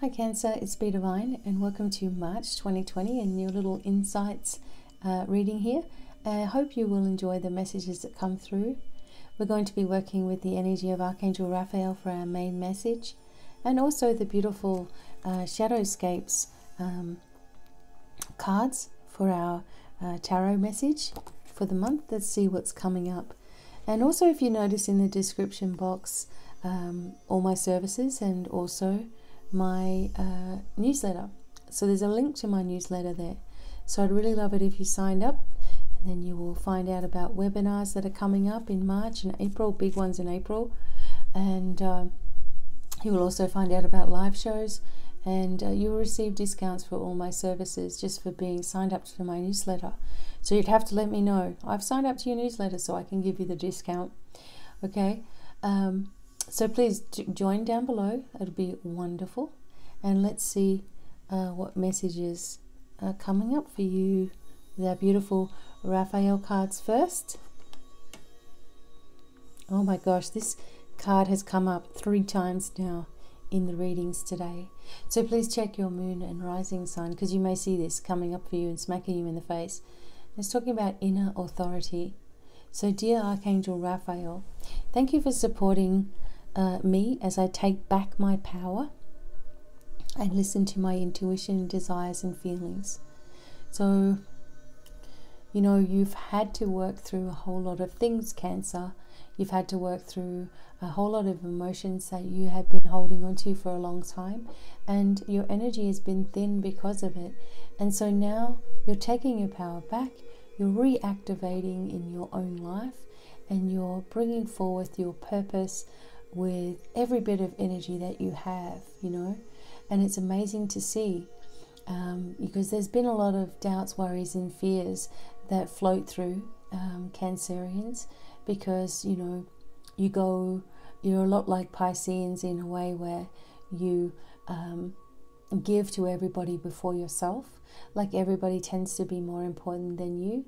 Hi Cancer, it's BDevine and welcome to March 2020 and your little insights reading here. I hope you will enjoy the messages that come through. We're going to be working with the energy of Archangel Raphael for our main message, and also the beautiful Shadowscapes cards for our tarot message for the month. Let's see what's coming up. And also, if you notice in the description box, all my services and also my newsletter. So there's a link to my newsletter there. So I'd really love it if you signed up, and then you will find out about webinars that are coming up in March and April, big ones in April, and you will also find out about live shows, and you will receive discounts for all my services just for being signed up to my newsletter. So you'd have to let me know, I've signed up to your newsletter so I can give you the discount. Okay, so please join down below, it'll be wonderful. And let's see what messages are coming up for you with our beautiful Raphael cards first. Oh my gosh, this card has come up 3 times now in the readings today. So please check your moon and rising sign, because you may see this coming up for you and smacking you in the face. It's talking about inner authority. So dear Archangel Raphael, thank you for supporting me as I take back my power and listen to my intuition, desires and feelings. So, you know, you've had to work through a whole lot of things, Cancer. You've had to work through a whole lot of emotions that you have been holding on to for a long time, and your energy has been thin because of it. And so now you're taking your power back, you're reactivating in your own life, and you're bringing forth your purpose with every bit of energy that you have, you know. And it's amazing to see, because there's been a lot of doubts, worries and fears that float through Cancerians, because, you know, you're a lot like Pisceans in a way where you give to everybody before yourself. Like everybody tends to be more important than you.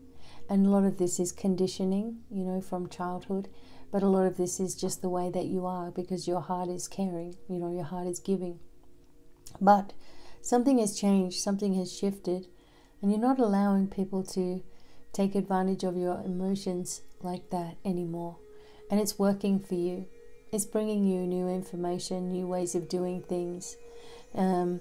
And a lot of this is conditioning, you know, from childhood. But a lot of this is just the way that you are, because your heart is caring, you know, your heart is giving. But something has changed, something has shifted, and you're not allowing people to take advantage of your emotions like that anymore. And it's working for you. It's bringing you new information, new ways of doing things, you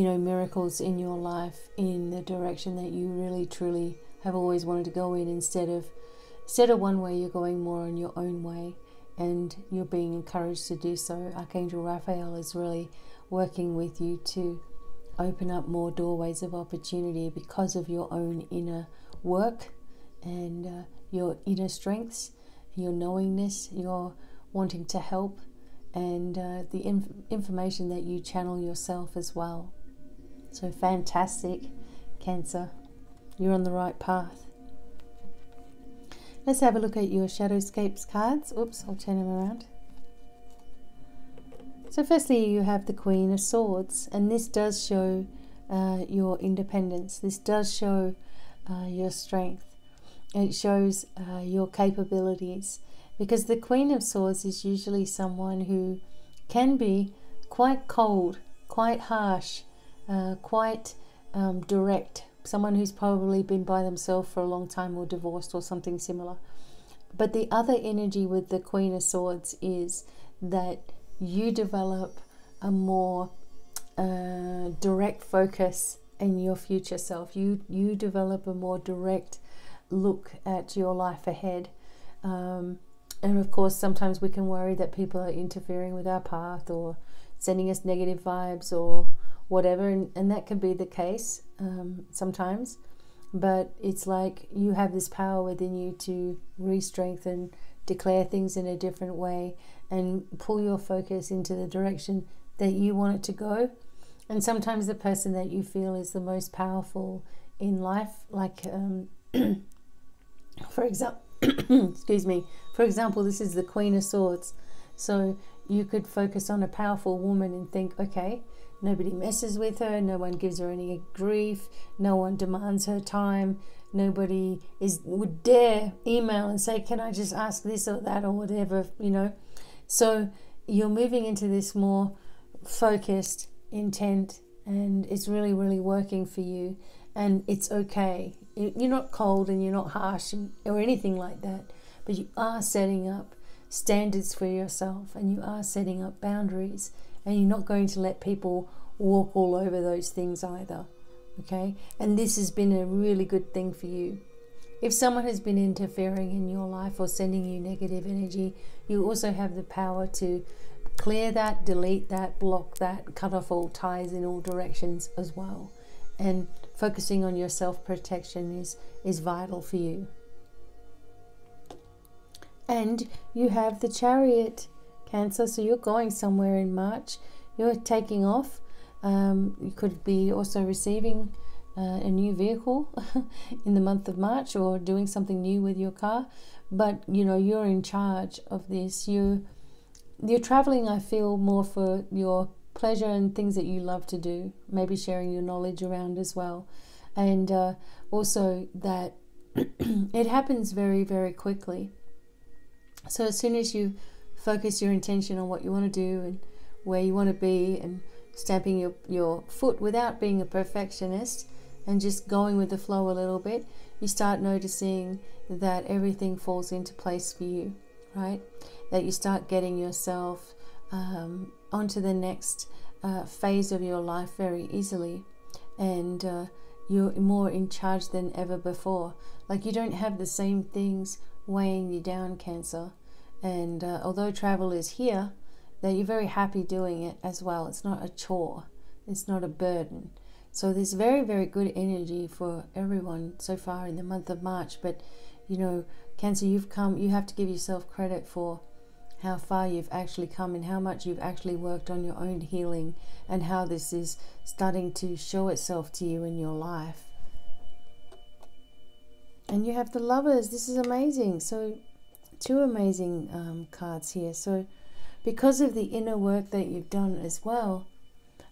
know, miracles in your life in the direction that you really, truly have always wanted to go in. Instead of one way, you're going more in your own way, and you're being encouraged to do so. Archangel Raphael is really working with you to open up more doorways of opportunity because of your own inner work and your inner strengths, your knowingness, your wanting to help, and the information that you channel yourself as well. So fantastic, Cancer. You're on the right path. Let's have a look at your Shadowscapes cards. Oops, I'll turn them around. So firstly, you have the Queen of Swords, and this does show your independence. This does show your strength. It shows your capabilities, because the Queen of Swords is usually someone who can be quite cold, quite harsh, quite direct. Someone who's probably been by themselves for a long time or divorced or something similar. But the other energy with the Queen of Swords is that you develop a more direct focus in your future self. You develop a more direct look at your life ahead. And of course, sometimes we can worry that people are interfering with our path or sending us negative vibes or whatever, and that can be the case sometimes, but it's like you have this power within you to re-strengthen, declare things in a different way, and pull your focus into the direction that you want it to go. And sometimes the person that you feel is the most powerful in life, like for example excuse me, for example, this is the Queen of Swords. So you could focus on a powerful woman and think, okay, nobody messes with her, no one gives her any grief, no one demands her time, nobody would dare email and say, can I just ask this or that or whatever, you know. So you're moving into this more focused, intent, and it's really, really working for you, and it's okay. You're not cold and you're not harsh or anything like that, but you are setting up standards for yourself, and you are setting up boundaries, and you're not going to let people walk all over those things either. Okay? And this has been a really good thing for you. If someone has been interfering in your life or sending you negative energy, you also have the power to clear that, delete that, block that, cut off all ties in all directions as well. And focusing on your self-protection is vital for you. And you have the Chariot, Cancer, so you're going somewhere in March. You're taking off. You could be also receiving a new vehicle in the month of March, or doing something new with your car. But you know, you're in charge of this. You're traveling, I feel, more for your pleasure and things that you love to do, maybe sharing your knowledge around as well. And also that it happens very, very quickly. So as soon as you focus your intention on what you want to do and where you want to be, and stamping your foot without being a perfectionist and just going with the flow a little bit, you start noticing that everything falls into place for you, right? That you start getting yourself onto the next phase of your life very easily, and you're more in charge than ever before. Like, you don't have the same things weighing you down, Cancer. And although travel is here, that you're very happy doing it as well. It's not a chore. It's not a burden. So there's very, very good energy for everyone so far in the month of March. But, you know, Cancer, you have to give yourself credit for how far you've actually come and how much you've actually worked on your own healing, and how this is starting to show itself to you in your life. And you have the Lovers. This is amazing. So two amazing cards here. So because of the inner work that you've done as well,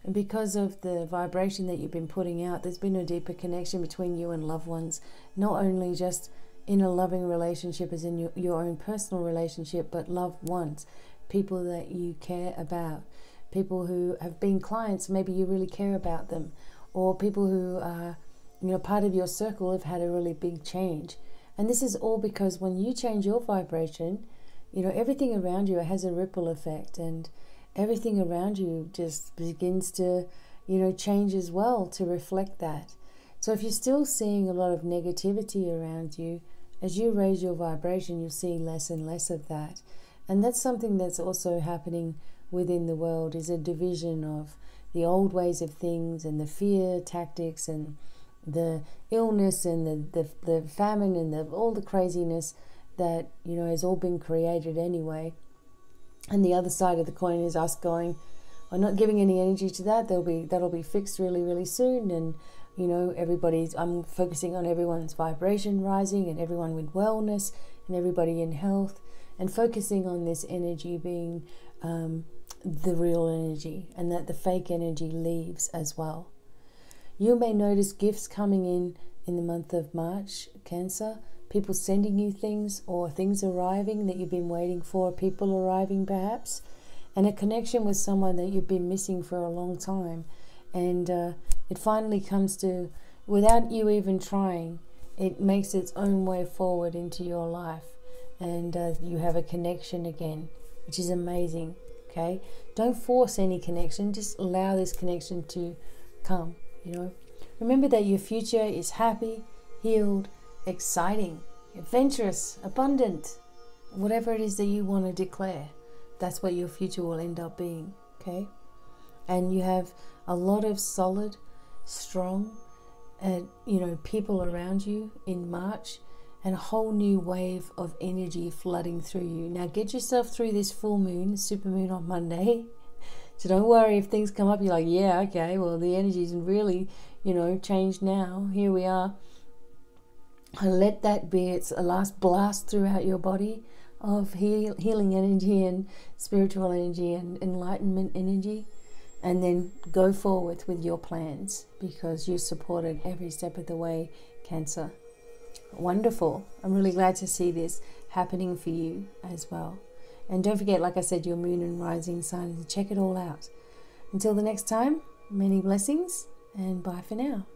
and because of the vibration that you've been putting out, there's been a deeper connection between you and loved ones, not only just in a loving relationship as in your own personal relationship, but loved ones, people that you care about, people who have been clients, maybe you really care about them, or people who are, you know, part of your circle have had a really big change. And this is all because when you change your vibration, you know, everything around you has a ripple effect, and everything around you just begins to, you know, change as well to reflect that. So if you're still seeing a lot of negativity around you, as you raise your vibration, you'll see less and less of that. And that's something that's also happening within the world, is a division of the old ways of things, and the fear tactics, and the illness, and the famine, and all the craziness that, you know, has all been created anyway. And the other side of the coin is us going, I'm not giving any energy to that. That'll be fixed really, really soon. And, you know, I'm focusing on everyone's vibration rising, and everyone with wellness, and everybody in health, and focusing on this energy being the real energy, and that the fake energy leaves as well. You may notice gifts coming in the month of March, Cancer. People sending you things, or things arriving that you've been waiting for, people arriving perhaps, and a connection with someone that you've been missing for a long time. And it finally comes to, without you even trying, it makes its own way forward into your life, and you have a connection again, which is amazing. Okay, don't force any connection, just allow this connection to come. You know, remember that your future is happy, healed, exciting, adventurous, abundant, whatever it is that you want to declare. That's what your future will end up being. Okay, and you have a lot of solid, strong, you know, people around you in March, and a whole new wave of energy flooding through you. Now get yourself through this full moon, super moon on Monday. So don't worry if things come up, you're like, yeah, okay, well, the energy's really, you know, changed now. Here we are. And let that be its a last blast throughout your body of healing energy and spiritual energy and enlightenment energy. And then go forward with your plans, because you supported every step of the way, Cancer. Wonderful. I'm really glad to see this happening for you as well. And don't forget, like I said, your moon and rising sign, and check it all out. Until the next time, Many blessings, and bye for now.